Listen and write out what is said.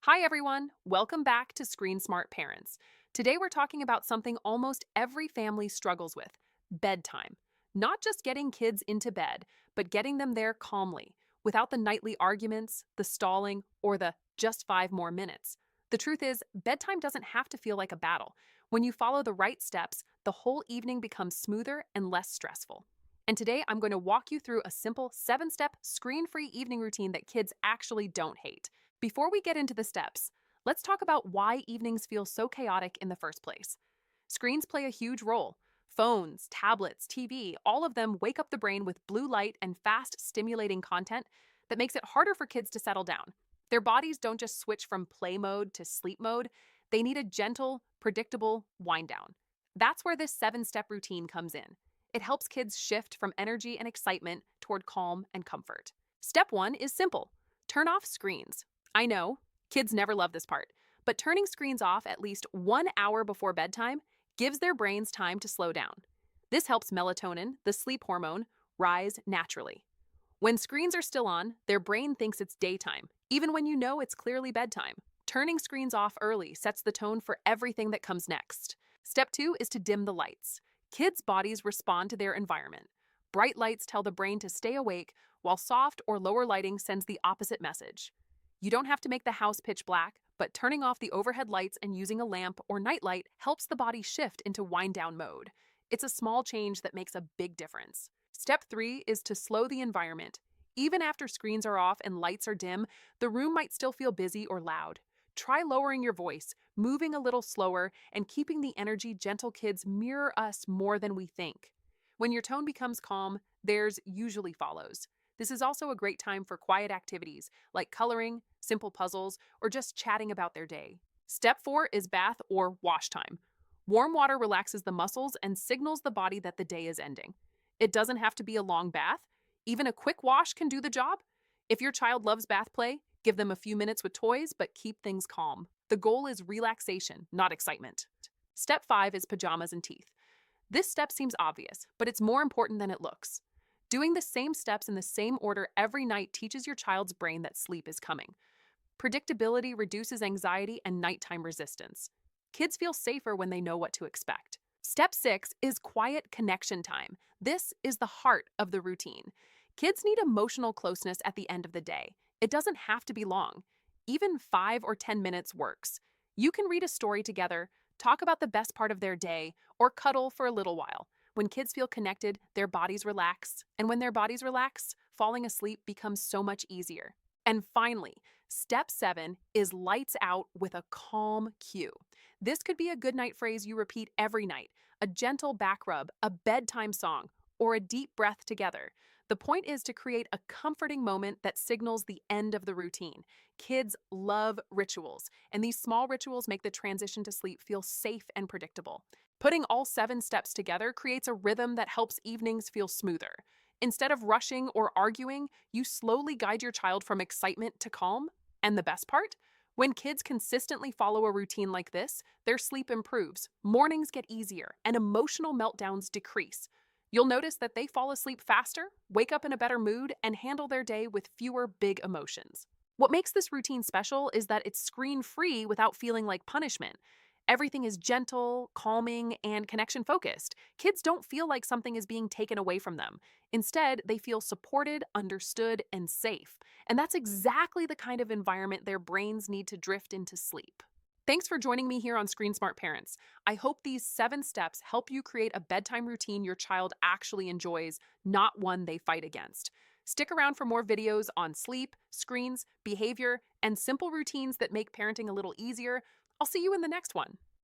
Hi everyone, welcome back to ScreenSmart Parents. Today we're talking about something almost every family struggles with, bedtime. Not just getting kids into bed, but getting them there calmly, without the nightly arguments, the stalling, or the just 5 more minutes. The truth is, bedtime doesn't have to feel like a battle. When you follow the right steps, the whole evening becomes smoother and less stressful. And today I'm going to walk you through a simple 7 step screen free evening routine that kids actually don't hate. Before we get into the steps, let's talk about why evenings feel so chaotic in the first place. Screens play a huge role. Phones, tablets, TV, all of them wake up the brain with blue light and fast, stimulating content that makes it harder for kids to settle down. Their bodies don't just switch from play mode to sleep mode, they need a gentle, predictable wind down. That's where this 7 step routine comes in. It helps kids shift from energy and excitement toward calm and comfort. Step 1 is simple: turn off screens. I know, kids never love this part, but turning screens off at least 1 hour before bedtime gives their brains time to slow down. This helps melatonin, the sleep hormone, rise naturally. When screens are still on, their brain thinks it's daytime, even when you know it's clearly bedtime. Turning screens off early sets the tone for everything that comes next. Step 2 is to dim the lights. Kids' bodies respond to their environment. Bright lights tell the brain to stay awake, while soft or lower lighting sends the opposite message. You don't have to make the house pitch black, but turning off the overhead lights and using a lamp or nightlight helps the body shift into wind down mode. It's a small change that makes a big difference. Step 3 is to slow the environment. Even after screens are off and lights are dim, the room might still feel busy or loud. Try lowering your voice, moving a little slower, and keeping the energy. Gentle kids mirror us more than we think. When your tone becomes calm, theirs usually follows. This is also a great time for quiet activities like coloring, simple puzzles, or just chatting about their day. Step 4 is bath or wash time. Warm water relaxes the muscles and signals the body that the day is ending. It doesn't have to be a long bath. Even a quick wash can do the job. If your child loves bath play, give them a few minutes with toys, but keep things calm. The goal is relaxation, not excitement. Step 5 is pajamas and teeth. This step seems obvious, but it's more important than it looks. Doing the same steps in the same order every night teaches your child's brain that sleep is coming. Predictability reduces anxiety and nighttime resistance. Kids feel safer when they know what to expect. Step 6 is quiet connection time. This is the heart of the routine. Kids need emotional closeness at the end of the day. It doesn't have to be long. Even 5 or 10 minutes works. You can read a story together, talk about the best part of their day, or cuddle for a little while. When kids feel connected, their bodies relax. And when their bodies relax, falling asleep becomes so much easier. And finally, step 7 is lights out with a calm cue. This could be a goodnight phrase you repeat every night, a gentle back rub, a bedtime song, or a deep breath together. The point is to create a comforting moment that signals the end of the routine. Kids love rituals, and these small rituals make the transition to sleep feel safe and predictable. Putting all 7 steps together creates a rhythm that helps evenings feel smoother. Instead of rushing or arguing, you slowly guide your child from excitement to calm. And the best part? When kids consistently follow a routine like this, their sleep improves, mornings get easier, and emotional meltdowns decrease. You'll notice that they fall asleep faster, wake up in a better mood, and handle their day with fewer big emotions. What makes this routine special is that it's screen-free without feeling like punishment. Everything is gentle, calming, and connection-focused. Kids don't feel like something is being taken away from them. Instead, they feel supported, understood, and safe. And that's exactly the kind of environment their brains need to drift into sleep. Thanks for joining me here on ScreenSmart Parents. I hope these 7 steps help you create a bedtime routine your child actually enjoys, not one they fight against. Stick around for more videos on sleep, screens, behavior, and simple routines that make parenting a little easier. I'll see you in the next one.